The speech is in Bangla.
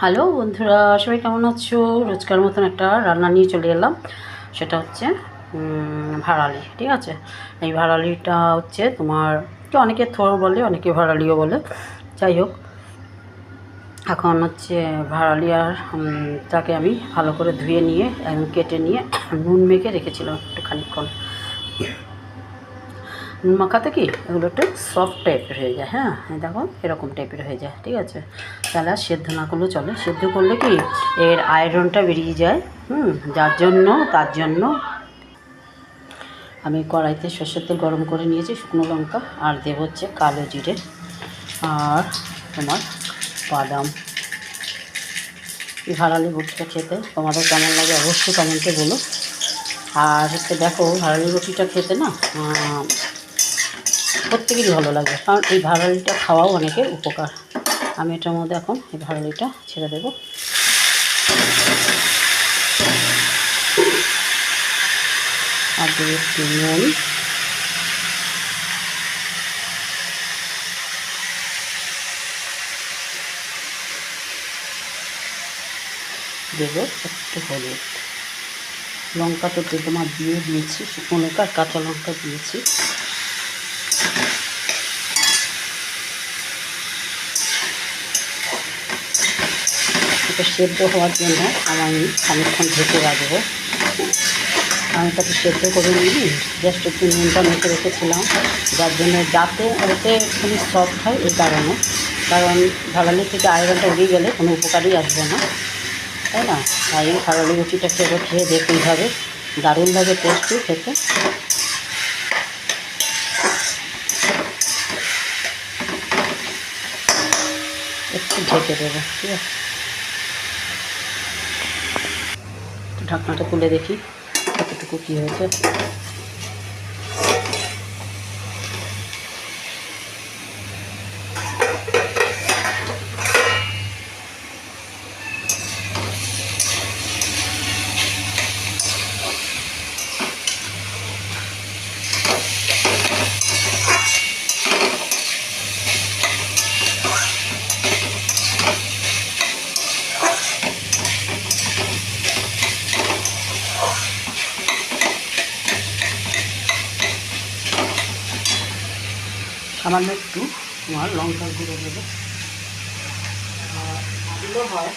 হ্যালো বন্ধুরা, সবাই কেমন আছো? রোজকার মতন একটা রান্না নিয়ে চলে এলাম। সেটা হচ্ছে ভাড়ালি। ঠিক আছে, এই ভাড়ালিটা হচ্ছে তোমার অনেকে থোড় বলে, অনেকে ভাড়ালিও বলে। যাই হোক, এখন হচ্ছে ভাড়ালি আর তাকে আমি ভালো করে ধুয়ে নিয়ে একদম কেটে নিয়ে নুন মেখে রেখেছিলাম একটু খানিকক্ষণ। নুন মাখাতে কি এগুলো একটু সফট টাইপের হয়ে যায়। হ্যাঁ, দেখো এরকম টাইপের হয়ে যায়। ঠিক আছে, তাহলে আর সেদ্ধ না করলেও চলে। সেদ্ধ করলে কি এর আয়রনটা বেরিয়ে যায়। তার জন্য আমি কড়াইতে সর্ষের তেল গরম করে নিয়েছি, শুকনো লঙ্কা আর দেব হচ্ছে কালো জিরে আর তোমার বাদাম। ভাড়ালি রুটিটা খেতে তোমাদের কেমন লাগে অবশ্যই কমেন্টে বলো। আর হচ্ছে দেখো, ভাড়ালি রুটিটা খেতে না প্রত্যেকেরই ভালো লাগে, কারণ এই ভাড়ালিটা খাওয়াও অনেকের উপকার। আমি এটার মধ্যে এখন এই ভাড়ালিটা ছেড়ে দেবো। আর দেবো একটু নুন, দেবো একটু হলুদ। লঙ্কা তো তোমার দিয়ে দিয়েছি, শুকনো লঙ্কা আর কাঁচা লঙ্কা দিয়েছি। এটা সেদ্ধ হওয়ার জন্য আমি খানিকক্ষণ ঢেকে রাখবো। আমি তাকে সেদ্ধ করে নিই, জাস্ট একটু নুনটা মেখে রেখেছিলাম, যার জন্য যাতে ওতে একটুখানি সফট হয় এই কারণে। কারণ ভাড়ালি থেকে আয়রনটা উড়ে গেলে কোনো উপকারই আসবে না, তাই না? আর এই ভাড়ালি রুটিটা খেয়ে দেখতেই হবে, দারুণ লাগে টেস্টি খেতে। একটু ঢেকে দেবো। ঠিক আছে, ঢাকনাটা তুলে দেখি কতটুকু কী হয়েছে। সামান্য একটু তোমার লঙ্কার গুঁড়ো দেবো। এগুলো হয়